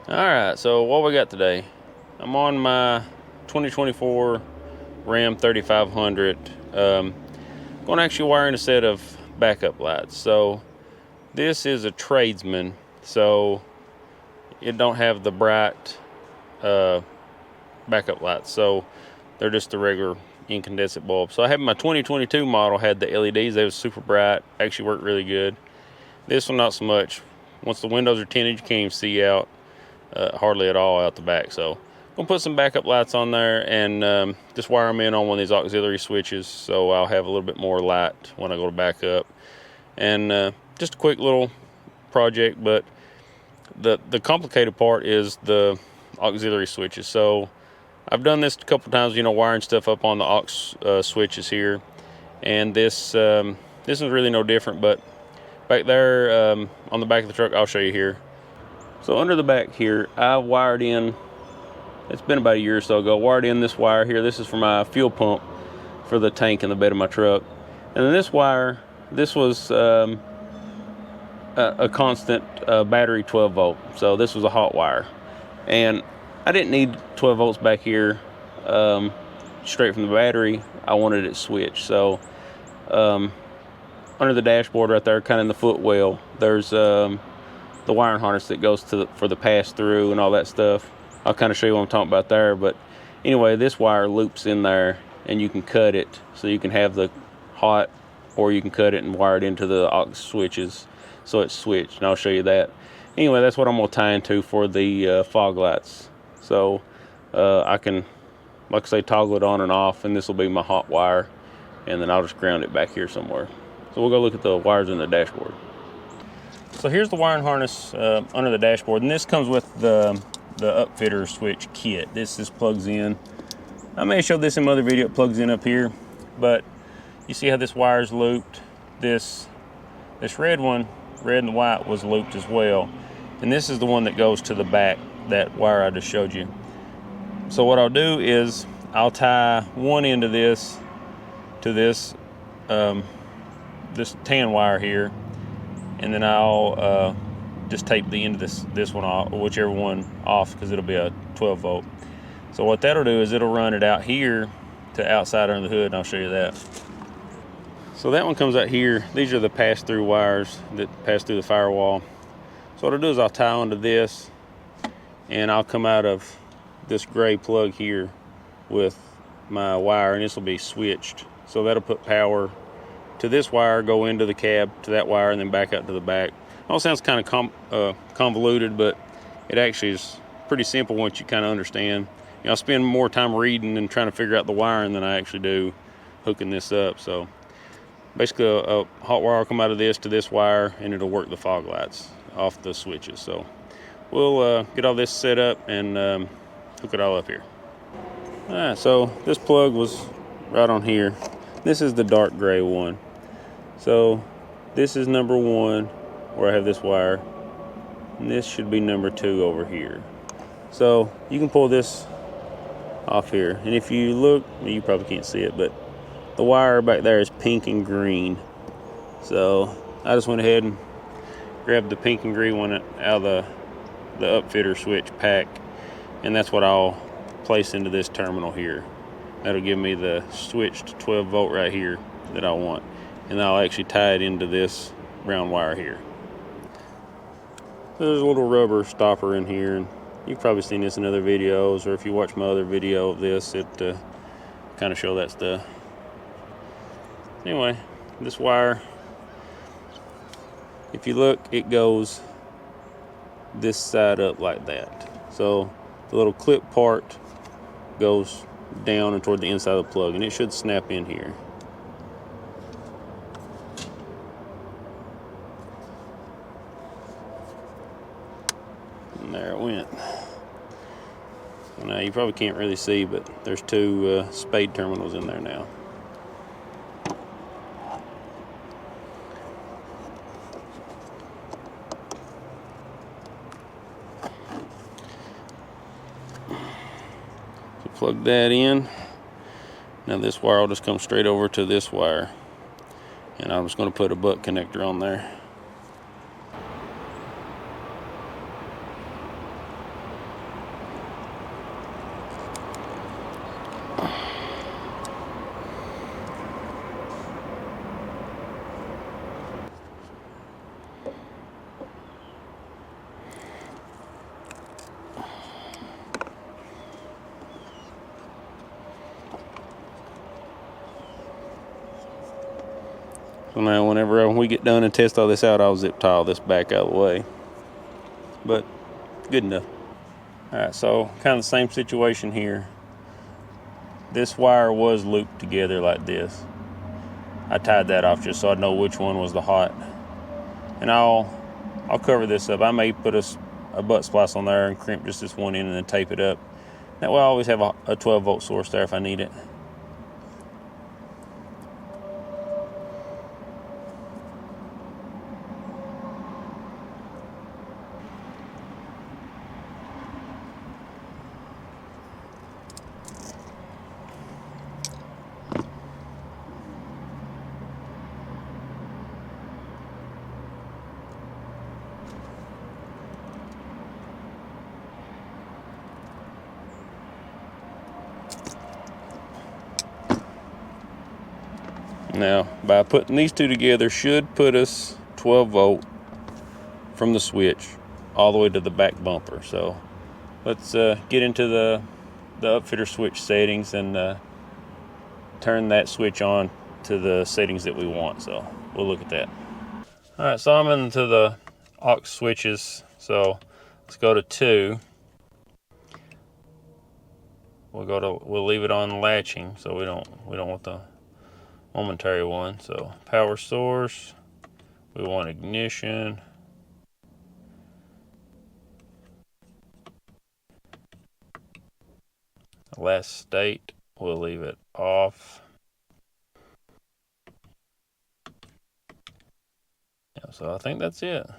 Alright, so what we got today? I'm on my 2024 Ram 3500. Going to actually wire in a set of backup lights. So this is a Tradesman, so it don't have the bright backup lights, so they're just the regular incandescent bulb. So I have my 2022 model, had the LEDs. They was super bright, actually worked really good. This one not so much. Once the windows are tinted, you can't even see out hardly at all out the back. So I'm gonna put some backup lights on there and just wire them in on one of these auxiliary switches, so I'll have a little bit more light when I go to back up. And just a quick little project, but the complicated part is the auxiliary switches. So I've done this a couple times, you know, wiring stuff up on the aux switches here, and this is really no different. But back there on the back of the truck, I'll show you here. So under the back here, I wired in, it's been about a year or so ago, wired in this wire here. This is for my fuel pump for the tank in the bed of my truck. And then this wire, this was a constant battery 12 volt. So this was a hot wire. And I didn't need 12 volts back here straight from the battery. I wanted it switched. So under the dashboard right there, kind of in the footwell, there's the wiring harness that goes to for the pass-through and all that stuff. I'll kind of show you what I'm talking about there. But anyway, this wire loops in there, and you can cut it so you can have the hot, or you can cut it and wire it into the aux switches so it's switched, and I'll show you that. Anyway, that's what I'm gonna tie into for the fog lights. So I can, like I say, toggle it on and off, and this will be my hot wire, and then I'll just ground it back here somewhere. So we'll go look at the wires in the dashboard. So here's the wiring harness under the dashboard, and this comes with the Upfitter switch kit. This plugs in. I may show this in my other video. It plugs in up here, but you see how this wire is looped. This red one, red and white, was looped as well, and this is the one that goes to the back, that wire I just showed you. So what I'll do is I'll tie one end of this to this this tan wire here, and then I'll just tape the end of this one off, or whichever one off, because it'll be a 12 volt. So what that'll do is it'll run it out here to outside under the hood, and I'll show you that. So that one comes out here. These are the pass-through wires that pass through the firewall. So what I'll do is I'll tie onto this, and I'll come out of this gray plug here with my wire, and this will be switched. So that'll put power to this wire, go into the cab, to that wire, and then back out to the back. It all sounds kind of convoluted, but it actually is pretty simple once you kind of understand. You know, I spend more time reading and trying to figure out the wiring than I actually do hooking this up. So basically a hot wire will come out of this to this wire, and it'll work the fog lights off the switches. So we'll get all this set up and hook it all up here. All right, so this plug was right on here. This is the dark gray one. So this is number 1 where I have this wire, and this should be number 2 over here. So you can pull this off here, and if you look, you probably can't see it, but the wire back there is pink and green. So I just went ahead and grabbed the pink and green one out of the Upfitter switch pack, and that's what I'll place into this terminal here. That'll give me the switched 12 volt right here that I want, and I'll actually tie it into this round wire here. There's a little rubber stopper in here, and you've probably seen this in other videos, or if you watch my other video of this, it kind of show that stuff. Anyway, this wire, if you look, it goes this side up like that. So the little clip part goes down and toward the inside of the plug, and it should snap in here. And there it went. So now you probably can't really see, but there's 2 spade terminals in there now. Plug that in. Now this wire will just come straight over to this wire, and I'm just going to put a butt connector on there. So now whenever we get done and test all this out, I'll zip tie all this back out of the way. But good enough. All right, so kind of the same situation here. This wire was looped together like this. I tied that off just so I know which one was the hot. And I'll cover this up. I may put a butt splice on there and crimp just this one end and then tape it up. That way I always have a 12-volt source there if I need it. Now, by putting these two together should put us 12 volt from the switch all the way to the back bumper. So let's get into the upfitter switch settings and turn that switch on to the settings that we want. So we'll look at that. All right, so I'm into the aux switches. So let's go to 2. We'll leave it on latching, so we don't want the momentary one. So power source, we want ignition, last state, we'll leave it off. Yeah, so I think that's it.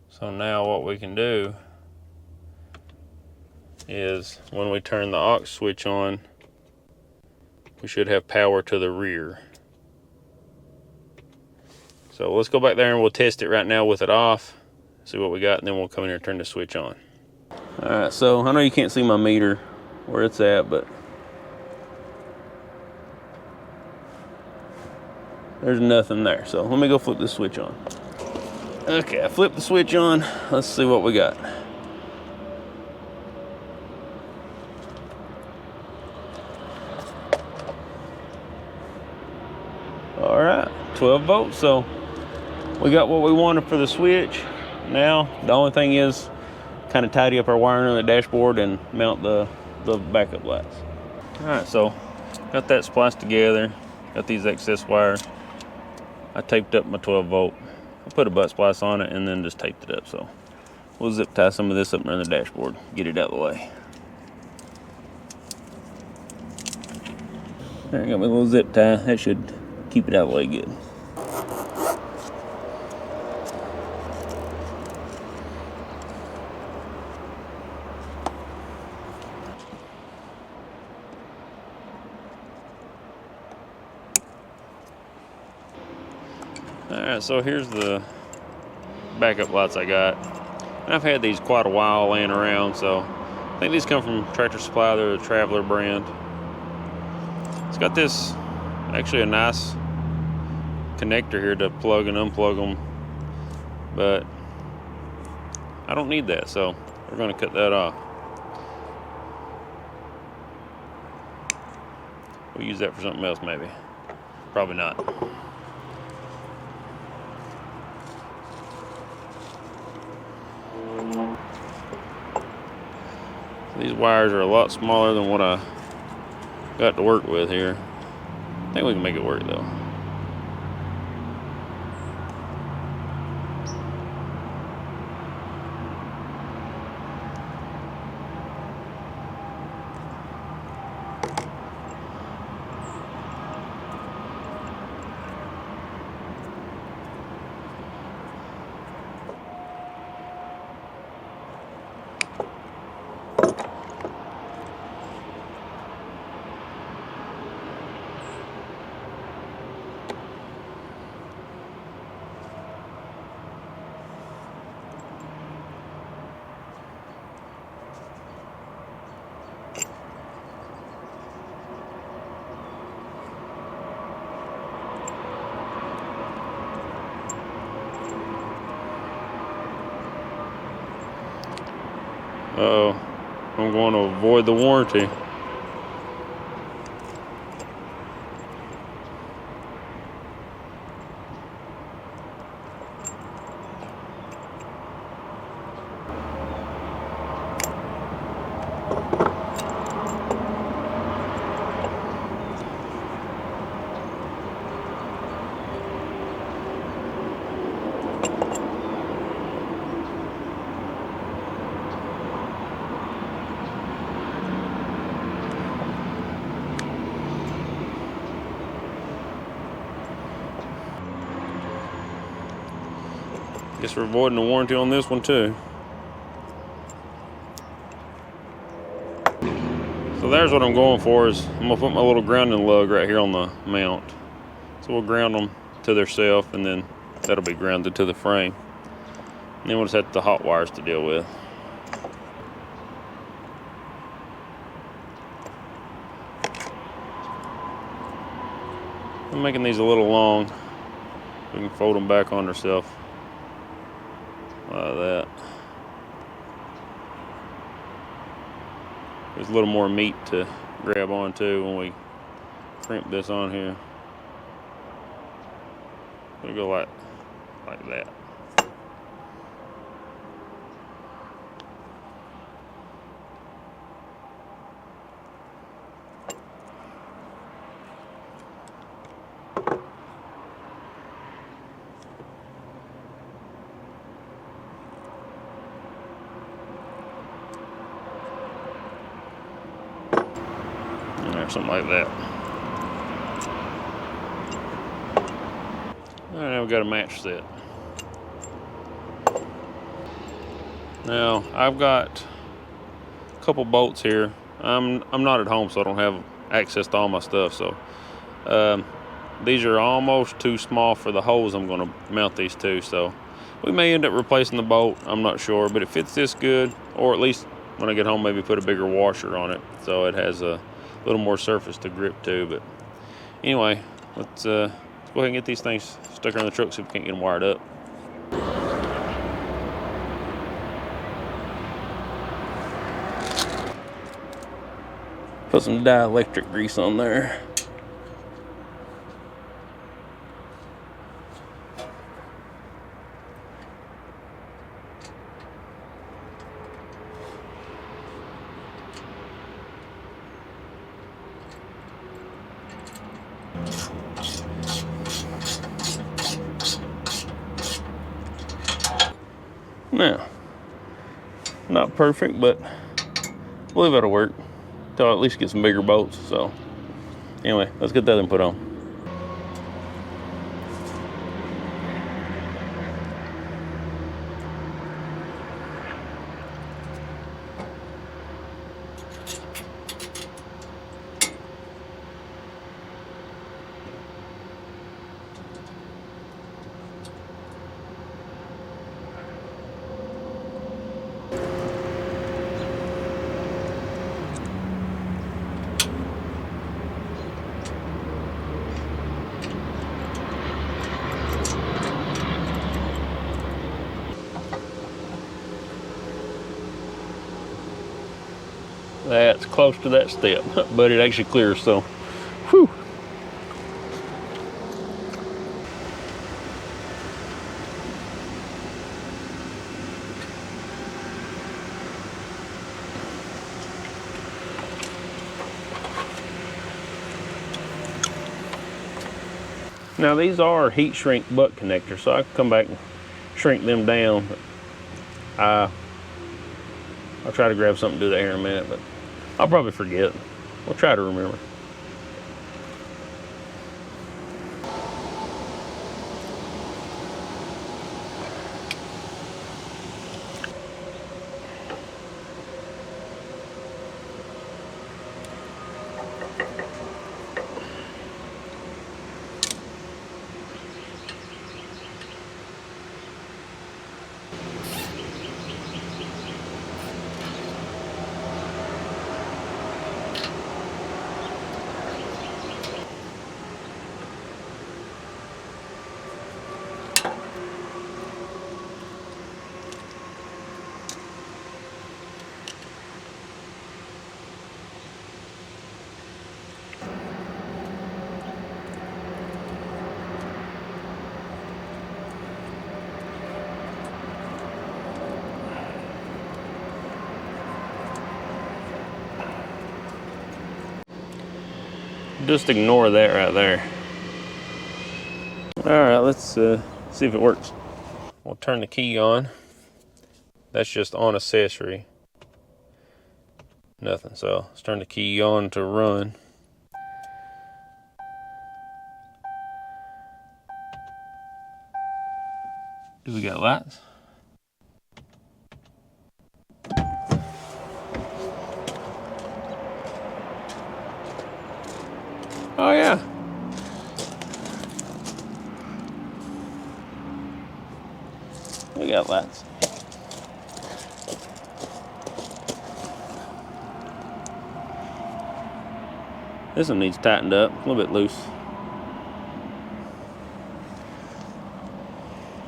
So now what we can do is when we turn the aux switch on, we should have power to the rear. So let's go back there and we'll test it right now with it off, see what we got, and then we'll come in here and turn the switch on. All right, so I know you can't see my meter where it's at, but there's nothing there. So let me go flip this switch on. Okay, I flipped the switch on. Let's see what we got. All right, 12 volts. So we got what we wanted for the switch. Now the only thing is kind of tidy up our wiring on the dashboard and mount the backup lights. All right, so got that spliced together. Got these excess wires. I taped up my 12 volt. I put a butt splice on it and then just taped it up. So we'll zip tie some of this up around the dashboard, get it out of the way. There, I got my little zip tie. That should keep it out of the way good. Alright, so here's the backup lights I got. And I've had these quite a while laying around, so I think these come from Tractor Supply. They're the Traveler brand. It's got this, actually a nice connector here to plug and unplug them, but I don't need that, so we're going to cut that off. We'll use that for something else maybe. Probably not. These wires are a lot smaller than what I got to work with here. I think we can make it work though. Uh-oh, I'm going to avoid the warranty. Guess we're avoiding the warranty on this one too. So there's what I'm going for, is I'm gonna put my little grounding lug right here on the mount. So we'll ground them to their self, and then that'll be grounded to the frame. And then we'll just have the hot wires to deal with. I'm making these a little long. We can fold them back on themselves like that. There's a little more meat to grab onto when we crimp this on here. We'll go like that. Something like that. All right, now we've got a match set. Now I've got a couple bolts here. I'm not at home, so I don't have access to all my stuff. So these are almost too small for the holes I'm going to mount these to. So we may end up replacing the bolt. I'm not sure, but it fits this good. Or at least when I get home, maybe put a bigger washer on it so it has a little more surface to grip to. But anyway, let's go ahead and get these things stuck around the truck so we can't get them wired up. Put some dielectric grease on there. Now, not perfect, but I believe that'll work. Till I at least get some bigger bolts. So anyway, let's get that thing put on. That's close to that step, but it actually clears, so whew. Now these are heat shrink butt connectors, so I can come back and shrink them down. I'll try to grab something to do that here in a minute, but I'll probably forget. We'll try to remember. Just ignore that right there. All right, let's see if it works. We'll turn the key on. That's just on accessory. Nothing, so let's turn the key on to run. Do we got lights? Oh yeah. We got lights. This one needs tightened up, a little bit loose.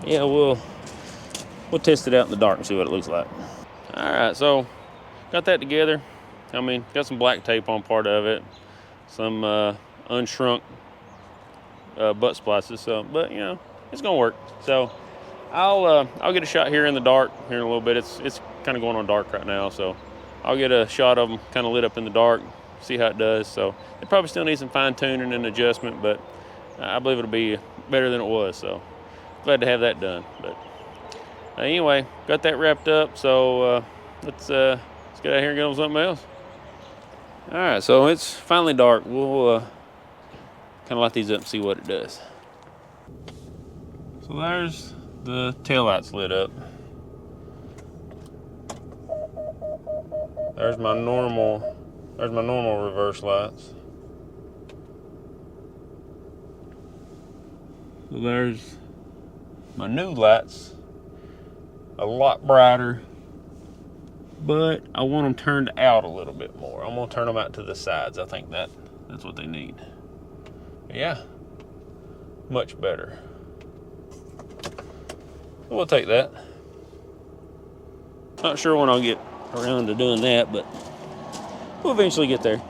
Yeah, we'll test it out in the dark and see what it looks like. All right, so got that together. I mean, got some black tape on part of it, some unshrunk butt splices. So, but you know, it's gonna work. So I'll get a shot here in the dark here in a little bit. It's kind of going on dark right now, so I'll get a shot of them kind of lit up in the dark, see how it does. So it probably still needs some fine tuning and adjustment, but I believe it'll be better than it was. So glad to have that done. But anyway, got that wrapped up. So let's get out here and get on something else. All right, so it's finally dark. We'll kind of light these up and see what it does. So there's the taillights lit up. There's my normal reverse lights. So there's my new lights, a lot brighter, but I want them turned out a little bit more. I'm gonna turn them out to the sides. I think that's what they need. Yeah, much better. We'll take that. Not sure when I'll get around to doing that, but we'll eventually get there.